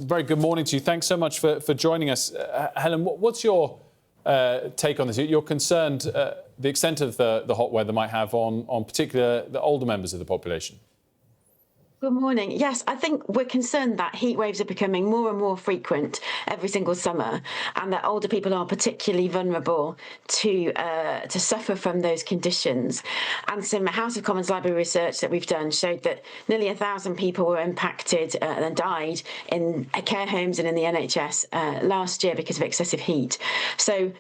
Very good morning to you. Thanks so much for joining us. Helen, what's your take on this? You're concerned the extent of the hot weather might have on particular the older members of the population. Good morning. Yes, I think we're concerned that heat waves are becoming more and more frequent every single summer, and that older people are particularly vulnerable to suffer from those conditions. And some House of Commons Library research that we've done showed that nearly 1,000 people were impacted and died in care homes and in the NHS last year because of excessive heat. So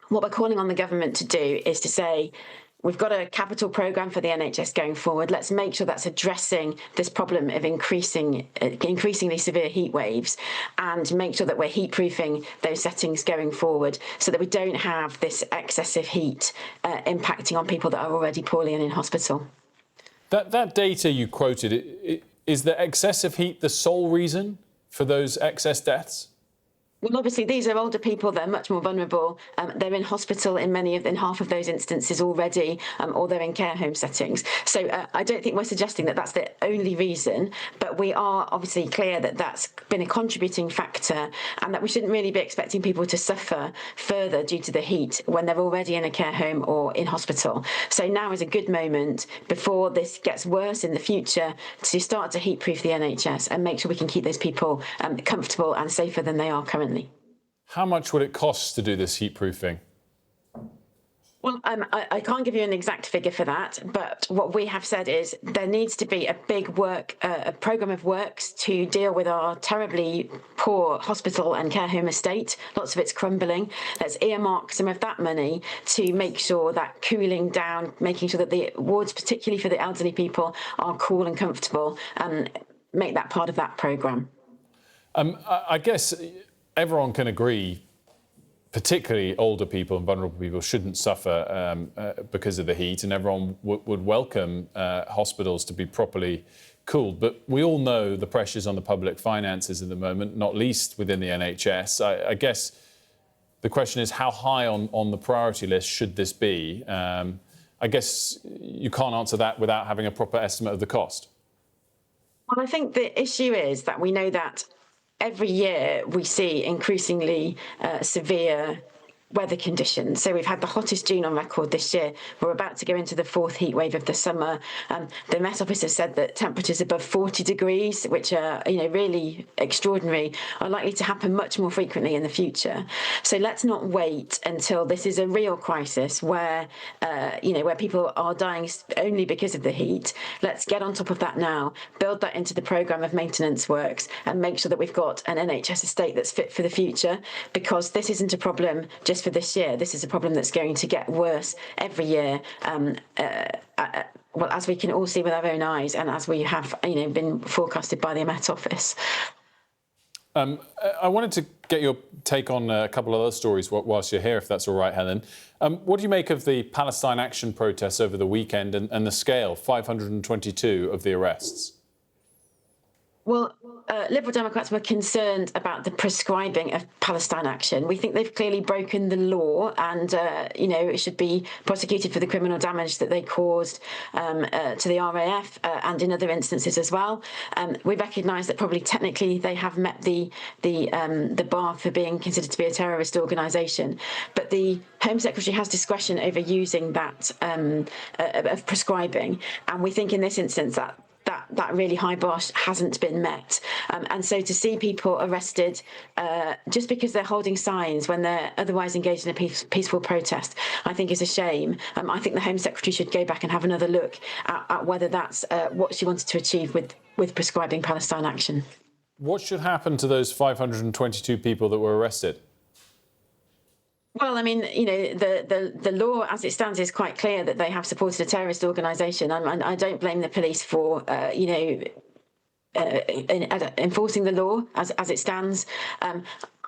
what we're calling on the government to do is to say, we've got a capital programme for the NHS going forward. Let's make sure that's addressing this problem of increasingly severe heat waves, and make sure that we're heat-proofing those settings going forward so that we don't have this excessive heat impacting on people that are already poorly and in hospital. That data you quoted, is the excessive heat the sole reason for those excess deaths? Well, obviously, these are older people that are much more vulnerable. They're in hospital in half of those instances already, or they're in care home settings. So I don't think we're suggesting that that's the only reason, but we are obviously clear that that's been a contributing factor, and that we shouldn't really be expecting people to suffer further due to the heat when they're already in a care home or in hospital. So now is a good moment, before this gets worse in the future, to start to heat-proof the NHS and make sure we can keep those people comfortable and safer than they are currently. How much would it cost to do this heat-proofing? Well, I can't give you an exact figure for that, but what we have said is there needs to be a big a programme of works to deal with our terribly poor hospital and care home estate. Lots of it's crumbling. Let's earmark some of that money to make sure that cooling down, making sure that the wards, particularly for the elderly people, are cool and comfortable, and make that part of that programme. I guess everyone can agree, particularly older people and vulnerable people shouldn't suffer because of the heat, and everyone would welcome hospitals to be properly cooled. But we all know the pressures on the public finances at the moment, not least within the NHS. I guess the question is, how high on the priority list should this be? I guess you can't answer that without having a proper estimate of the cost. Well, I think the issue is that we know that every year we see increasingly severe weather conditions. So we've had the hottest June on record this year. We're about to go into the fourth heat wave of the summer. The Met Office has said that temperatures above 40 degrees, which are really extraordinary, are likely to happen much more frequently in the future. So let's not wait until this is a real crisis where where people are dying only because of the heat. Let's get on top of that now, build that into the programme of maintenance works, and make sure that we've got an NHS estate that's fit for the future, because this isn't a problem just for this year. This is a problem that's going to get worse every year, well, as we can all see with our own eyes, and as we have been forecasted by the Met Office. I wanted to get your take on a couple of other stories whilst you're here, if that's all right, Helen. What do you make of the Palestine Action protests over the weekend and the scale, 522 of the arrests? Well, Liberal Democrats were concerned about the prescribing of Palestine Action. We think they've clearly broken the law, and it should be prosecuted for the criminal damage that they caused to the RAF and in other instances as well. We recognise that probably technically they have met the bar for being considered to be a terrorist organisation, but the Home Secretary has discretion over using that of prescribing, and we think in this instance that really high bar hasn't been met. And so to see people arrested just because they're holding signs when they're otherwise engaged in a peaceful protest, I think is a shame. I think the Home Secretary should go back and have another look at whether that's what she wanted to achieve with prescribing Palestine Action. What should happen to those 522 people that were arrested? Well, I mean, the law as it stands is quite clear that they have supported a terrorist organisation. I don't blame the police for, enforcing the law as it stands.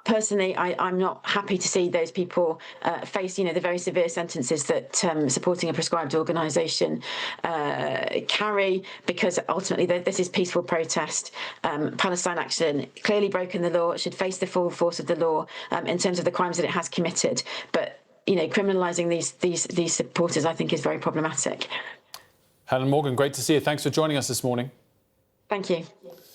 Personally, I'm not happy to see those people face, the very severe sentences that supporting a prescribed organisation carry, because ultimately this is peaceful protest. Palestine Action clearly broken the law, should face the full force of the law in terms of the crimes that it has committed. But criminalising these supporters, I think, is very problematic. Helen Morgan, great to see you. Thanks for joining us this morning. Thank you.